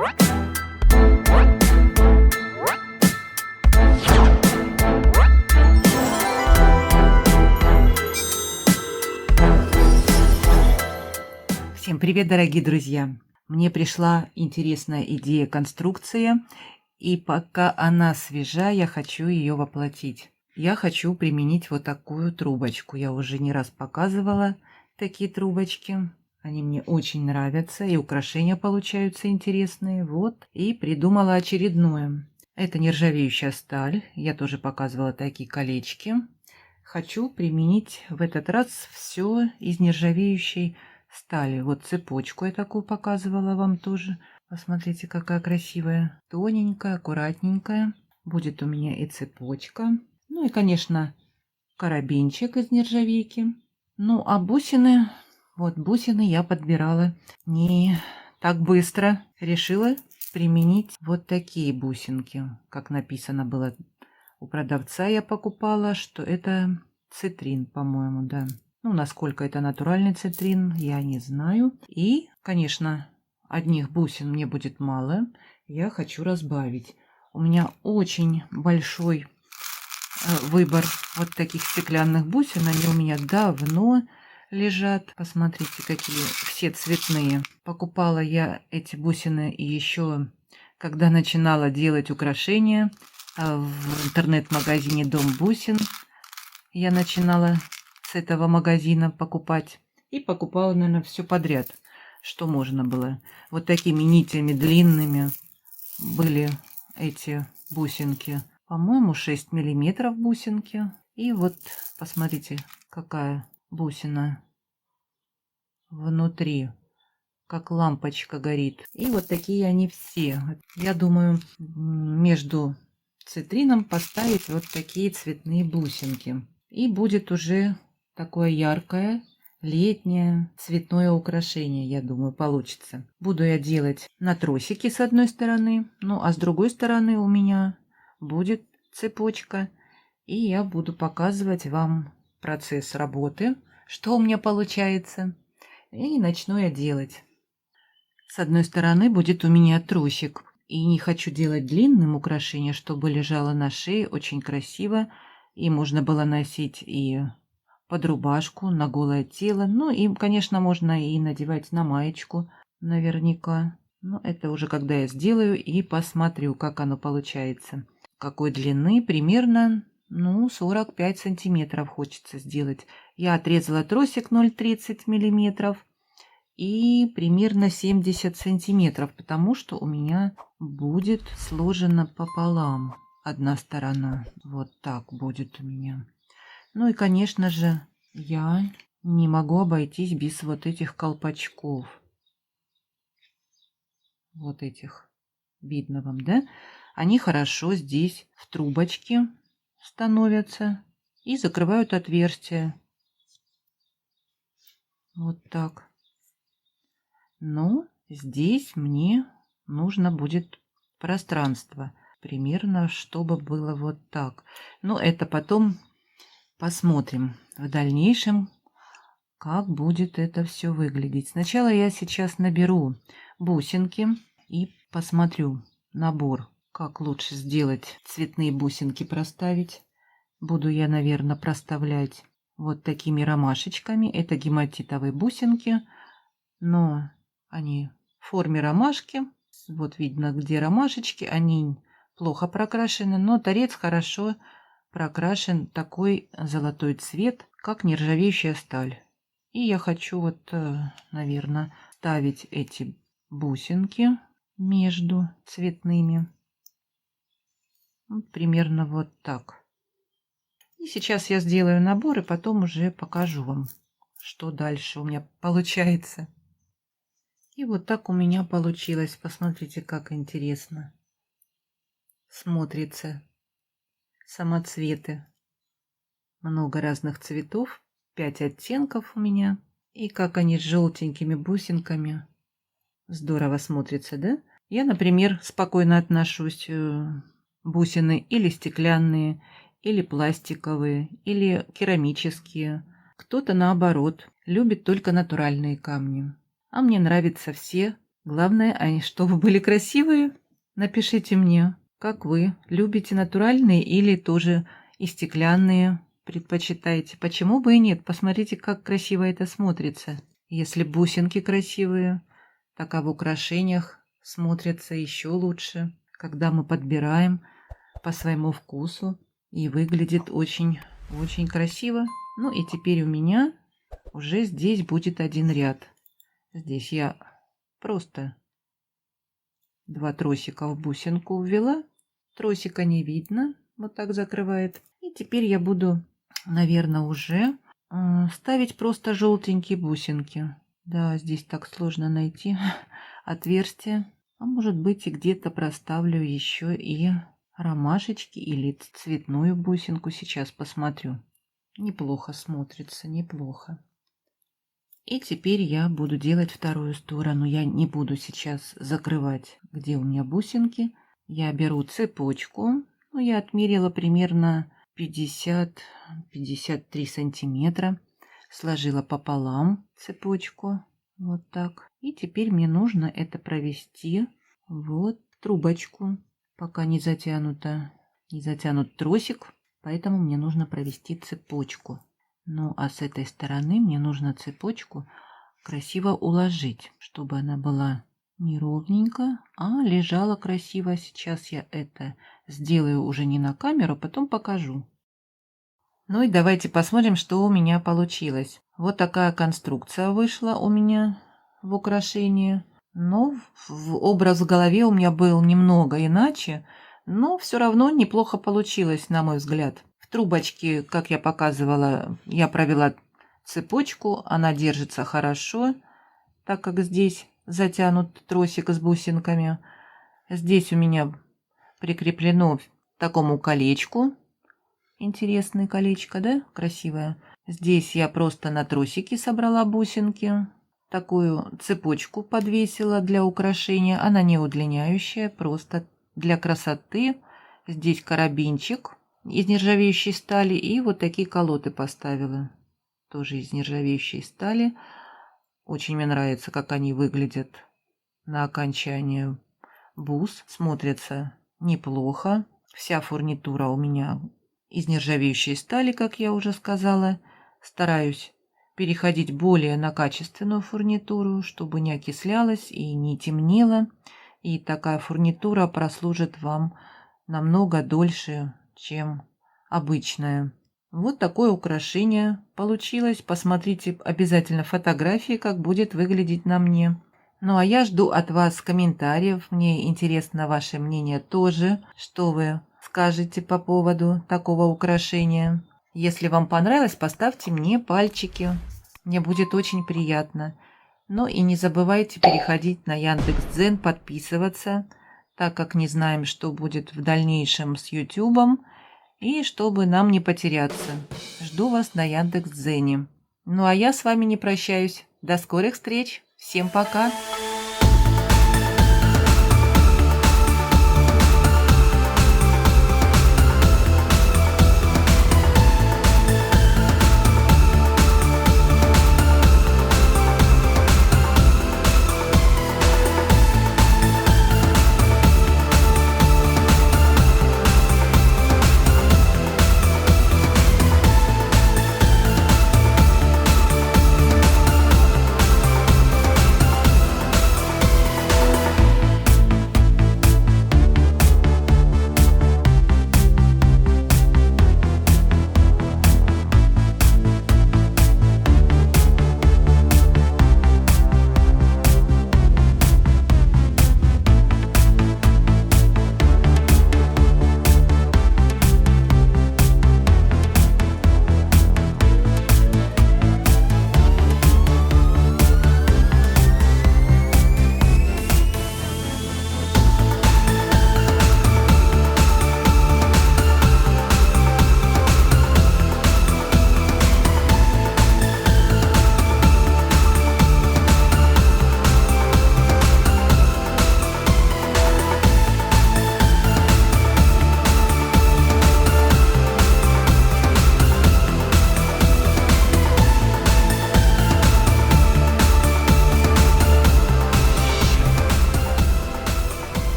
Всем привет, дорогие друзья! Мне пришла интересная идея конструкции, и пока она свежа, я хочу ее воплотить. Я хочу применить вот такую трубочку. Я уже не раз показывала такие трубочки. Они мне очень нравятся, и украшения получаются интересные. Вот, и придумала очередное. Это нержавеющая сталь. Я тоже показывала такие колечки. Хочу применить в этот раз все из нержавеющей стали. Вот цепочку я такую показывала вам тоже. Посмотрите, какая красивая. Тоненькая, аккуратненькая. Будет у меня и цепочка. Ну и, конечно, карабинчик из нержавейки. Ну, а бусины, вот бусины я подбирала не так быстро. Решила применить вот такие бусинки. Как написано было у продавца, я покупала, что это цитрин, по-моему, да. Ну, насколько это натуральный цитрин, я не знаю. И, конечно, одних бусин мне будет мало. Я хочу разбавить. У меня очень большой выбор вот таких стеклянных бусин. Они у меня давно лежат. Посмотрите, какие все цветные. Покупала я эти бусины еще, когда начинала делать украшения в интернет-магазине «Дом бусин». Я начинала с этого магазина покупать. И покупала, наверное, все подряд, что можно было. Вот такими нитями длинными были эти бусинки. По-моему, 6 миллиметров бусинки. И вот, посмотрите, какая бусина внутри. Как лампочка горит. И вот такие они все. Я думаю, между цитрином поставить вот такие цветные бусинки. И будет уже такое яркое летнее цветное украшение, я думаю, получится. Буду я делать на тросике с одной стороны, ну а с другой стороны у меня будет цепочка. И я буду показывать вам процесс работы, что у меня получается. И начну я делать. С одной стороны будет у меня тросик. И не хочу делать длинным украшение, чтобы лежало на шее очень красиво. И можно было носить и под рубашку, на голое тело. Ну и, конечно, можно и надевать на маечку наверняка. Но это уже когда я сделаю и посмотрю, как оно получается. Какой длины? Примерно, 45 сантиметров хочется сделать. Я отрезала тросик 0,30 миллиметров. И примерно 70 сантиметров, потому что у меня будет сложено пополам одна сторона. Вот так будет у меня. Ну и, конечно же, я не могу обойтись без вот этих колпачков. Вот этих. Видно вам, да? Они хорошо здесь в трубочке становятся и закрывают отверстие. Вот так. Но здесь мне нужно будет пространство. Примерно, чтобы было вот так. Но это потом посмотрим в дальнейшем, как будет это все выглядеть. Сначала я сейчас наберу бусинки и посмотрю набор, как лучше сделать цветные бусинки проставить. Буду я, наверное, проставлять вот такими ромашечками. Это гематитовые бусинки, но они в форме ромашки. Вот видно, где ромашечки. Они плохо прокрашены, но торец хорошо прокрашен, такой золотой цвет, как нержавеющая сталь. И я хочу вот, наверное, ставить эти бусинки между цветными. Вот примерно вот так. И сейчас я сделаю набор, и потом уже покажу вам, что дальше у меня получается. И вот так у меня получилось. Посмотрите, как интересно смотрится. Самоцветы. Много разных цветов. 5 оттенков у меня. И как они с желтенькими бусинками. Здорово смотрится, да? Я, например, спокойно отношусь. Бусины или стеклянные, или пластиковые, или керамические. Кто-то, наоборот, любит только натуральные камни. А мне нравятся все Главное, чтобы были красивые. Напишите мне, как вы любите, натуральные или тоже и стеклянные предпочитаете. Почему бы и нет? Посмотрите, как красиво это смотрится. Если бусинки красивые, так а в украшениях смотрятся еще лучше, когда мы подбираем по своему вкусу, и выглядит очень красиво. Ну и теперь у меня уже здесь будет один ряд. Здесь я просто 2 тросика в бусинку ввела. Тросика не видно, вот так закрывает. И теперь я буду, наверное, уже ставить просто желтенькие бусинки. Да, здесь так сложно найти отверстие. А может быть, и где-то проставлю еще и ромашечки или цветную бусинку. Сейчас посмотрю. Неплохо смотрится, неплохо. И теперь я буду делать вторую сторону. Я не буду сейчас закрывать, где у меня бусинки. Я беру цепочку. Ну, я отмерила примерно 50-53 сантиметра. Сложила пополам цепочку. Вот так. И теперь мне нужно это провести вот в трубочку. Пока не затянут тросик. Поэтому мне нужно провести цепочку. Ну, а с этой стороны мне нужно цепочку красиво уложить, чтобы она была не ровненько, а лежала красиво. Сейчас я это сделаю уже не на камеру, потом покажу. Ну и давайте посмотрим, что у меня получилось. Вот такая конструкция вышла у меня в украшении. Но образ в голове у меня был немного иначе, но все равно неплохо получилось, на мой взгляд. В трубочке, как я показывала, я провела цепочку, она держится хорошо, так как здесь затянут тросик с бусинками. Здесь у меня прикреплено к такому колечку. Интересное колечко, да? Красивое. Здесь я просто на тросике собрала бусинки. Такую цепочку подвесила для украшения. Она не удлиняющая, просто для красоты. Здесь карабинчик из нержавеющей стали. И вот такие колоды поставила. Тоже из нержавеющей стали. Очень мне нравится, как они выглядят на окончании бус. Смотрятся неплохо. Вся фурнитура у меня из нержавеющей стали, как я уже сказала. Стараюсь переходить более на качественную фурнитуру, чтобы не окислялась и не темнело. И такая фурнитура прослужит вам намного дольше, чем обычная. Вот такое украшение получилось. Посмотрите обязательно фотографии, как будет выглядеть на мне. Ну а я жду от вас комментариев. Мне интересно ваше мнение тоже, что вы скажете по поводу такого украшения. Если вам понравилось, поставьте мне пальчики. Мне будет очень приятно. Ну и не забывайте переходить на Яндекс.Дзен, подписываться, так как не знаем, что будет в дальнейшем с Ютубом, и чтобы нам не потеряться. Жду вас на Яндекс.Дзене. Ну а я с вами не прощаюсь. До скорых встреч. Всем пока.